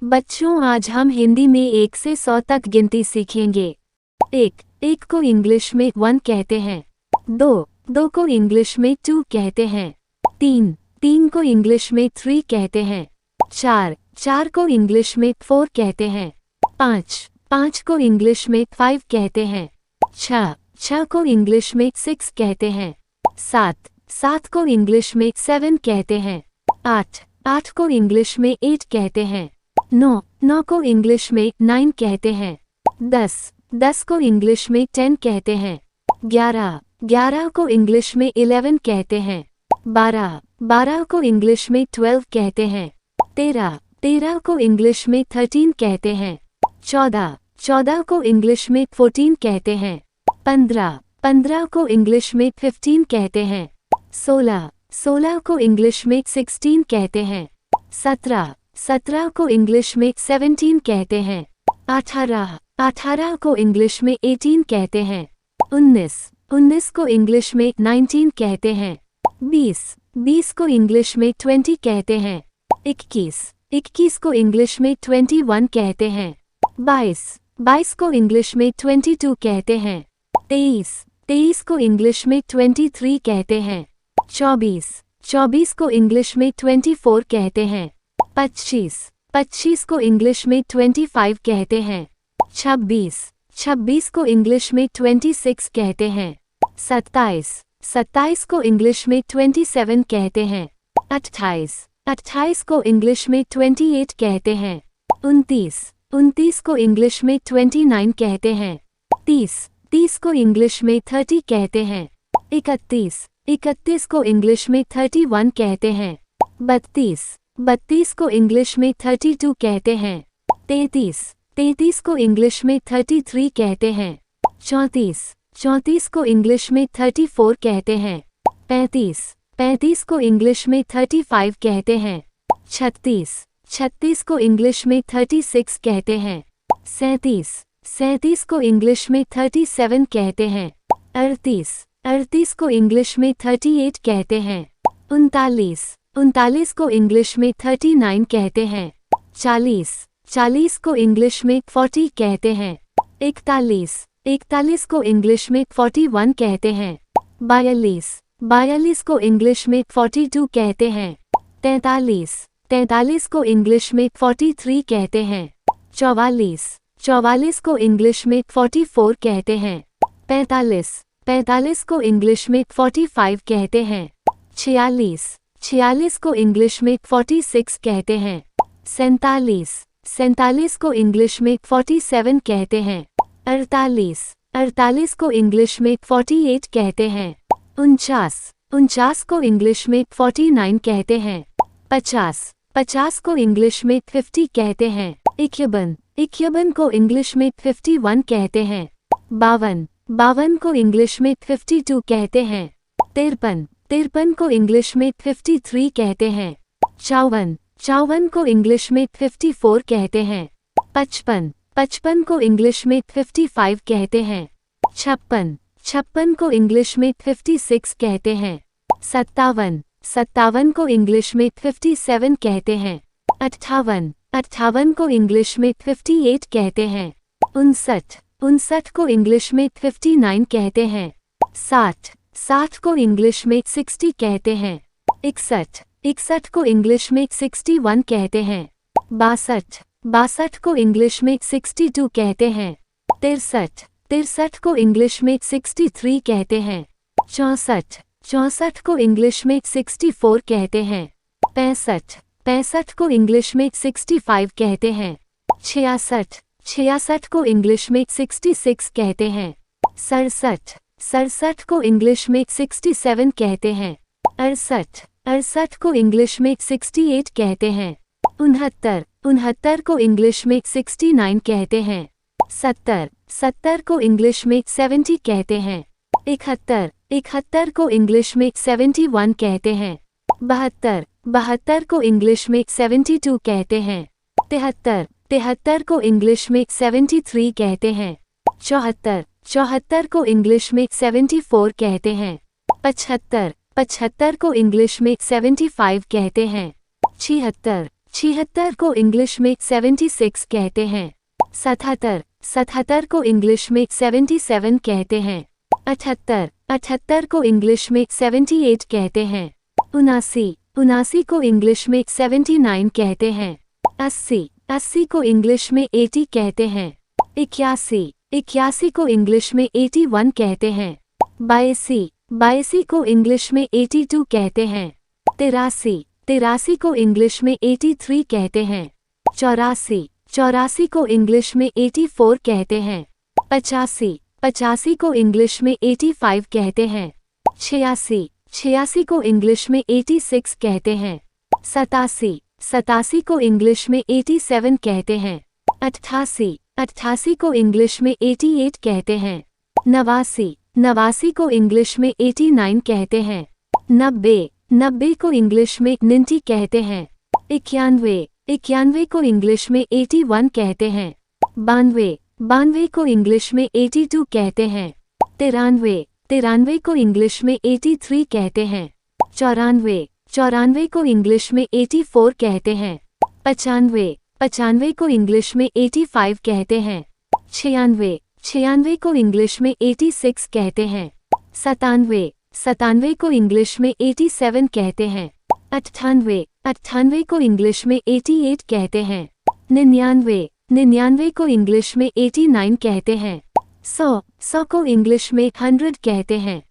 बच्चों, आज हम हिंदी में 1 से 100 तक गिनती सीखेंगे। 1 को इंग्लिश में 1 कहते हैं। 2 को इंग्लिश में 2 कहते हैं। 3 को इंग्लिश में 3 कहते हैं। 4 को इंग्लिश में 4 कहते हैं। 5 को इंग्लिश में 5 कहते हैं। 6 को इंग्लिश में 6 कहते हैं। 7 को इंग्लिश में 7 कहते हैं। 8 को इंग्लिश में 8 कहते हैं। 9 को इंग्लिश में 9 कहते हैं। 10 को इंग्लिश में 10 कहते हैं। 11 को इंग्लिश में 11 कहते हैं। 12 को इंग्लिश में 12 कहते हैं। 13 को इंग्लिश में 13 कहते हैं। 14 को इंग्लिश में 14 कहते हैं। 15 को इंग्लिश में 15 कहते हैं। 16 को इंग्लिश में 16 कहते हैं। 17 को इंग्लिश में 17 कहते हैं। 18 को इंग्लिश में 18 कहते हैं। 19 को इंग्लिश में 19 कहते हैं। 20 को इंग्लिश में 20 कहते हैं। 21 को इंग्लिश में 21 कहते हैं। 22 को इंग्लिश में 22 कहते हैं। 23 को इंग्लिश में 23 कहते हैं। 24 को इंग्लिश में 24 कहते हैं। 25 को इंग्लिश में 25 कहते हैं। 26 को इंग्लिश में 26 कहते हैं। 27 को इंग्लिश में 27 कहते हैं। 28 को इंग्लिश में 28 कहते हैं। 29 को इंग्लिश में 29 कहते हैं। 30 को इंग्लिश में 30 कहते हैं। 31 को इंग्लिश में 31 कहते हैं। 32 को इंग्लिश में 32 कहते हैं। 33 को इंग्लिश में 33 कहते हैं। 34 को इंग्लिश में 34 कहते हैं। 35 को इंग्लिश में 35 कहते हैं। 36 को इंग्लिश में 36 कहते हैं। 37 को इंग्लिश में 37 कहते हैं। 38 को इंग्लिश में 38 कहते हैं। 39 को इंग्लिश में 39 कहते हैं। 40 को इंग्लिश में 40 कहते हैं। 41 को इंग्लिश में 41 कहते हैं। 42 को इंग्लिश में 42 कहते हैं। 43 को इंग्लिश में 43 कहते हैं। 44 को इंग्लिश में 44 कहते हैं। 45 को इंग्लिश में 45 कहते हैं। 46 को इंग्लिश में 46 कहते हैं। 47 को इंग्लिश में 47 कहते हैं। 48 को इंग्लिश में 48 कहते हैं। 49 को इंग्लिश में 49 कहते हैं। 50 को इंग्लिश में 50 कहते हैं। 51 को इंग्लिश में 51 कहते हैं। 52 को इंग्लिश में 52 कहते हैं। 53 को इंग्लिश में 53 कहते हैं। 54 को इंग्लिश में 54 कहते हैं। 55 को इंग्लिश में 55 कहते हैं। 56 को इंग्लिश में 56 कहते हैं। 57 को इंग्लिश में 57 कहते हैं। 58 को इंग्लिश में 58 कहते हैं। 59 को इंग्लिश में 59 कहते हैं। 60 को इंग्लिश में 60 कहते हैं। 61 को इंग्लिश में 61 कहते हैं। 62 को इंग्लिश में 62 कहते हैं। 63 को इंग्लिश में 63 कहते हैं। 64 को इंग्लिश में 64 कहते हैं। 65 को इंग्लिश में 65 कहते हैं। 66 को इंग्लिश में 66 कहते हैं। 67 को इंग्लिश में 67 कहते हैं। 68 को इंग्लिश में 68 कहते हैं। 69 को इंग्लिश में 69 कहते हैं। 70 को इंग्लिश में 70 कहते हैं। 71 को इंग्लिश में 71 कहते हैं। 72 को इंग्लिश में 72 कहते हैं। 73 को इंग्लिश में 73 कहते हैं। 74 को इंग्लिश में 74 कहते हैं। 75 को इंग्लिश में 75 कहते हैं। 76 76 को इंग्लिश में 76 कहते हैं। 77 को इंग्लिश में 77 कहते हैं। 78 को इंग्लिश में 78 कहते हैं। 79 को इंग्लिश में 79 कहते हैं। 80 को इंग्लिश में 80 कहते हैं। 81 को इंग्लिश में 81 कहते हैं। 82 को इंग्लिश में 82 कहते हैं। 83 को इंग्लिश में 83 कहते हैं। 84 को इंग्लिश में 84 कहते हैं। 85 को इंग्लिश में 85 कहते हैं। 86 को इंग्लिश में 86 कहते हैं। 87 को इंग्लिश में 87 कहते हैं। 88 को इंग्लिश में 88 कहते हैं। 89 को इंग्लिश में 89 कहते हैं। 90 को इंग्लिश में 90 कहते हैं। 91 को इंग्लिश में 81 कहते हैं। 92 को इंग्लिश में 82 कहते हैं। 93 को इंग्लिश में 83 कहते हैं। 94 को इंग्लिश में 84 कहते हैं। 95 को इंग्लिश में 85 कहते हैं। 96 को इंग्लिश में 86 कहते हैं। 97 को इंग्लिश में 87 कहते हैं। 98 को इंग्लिश में 88 कहते हैं। 99 को इंग्लिश में 89 कहते हैं। 100 को इंग्लिश में 100 कहते हैं।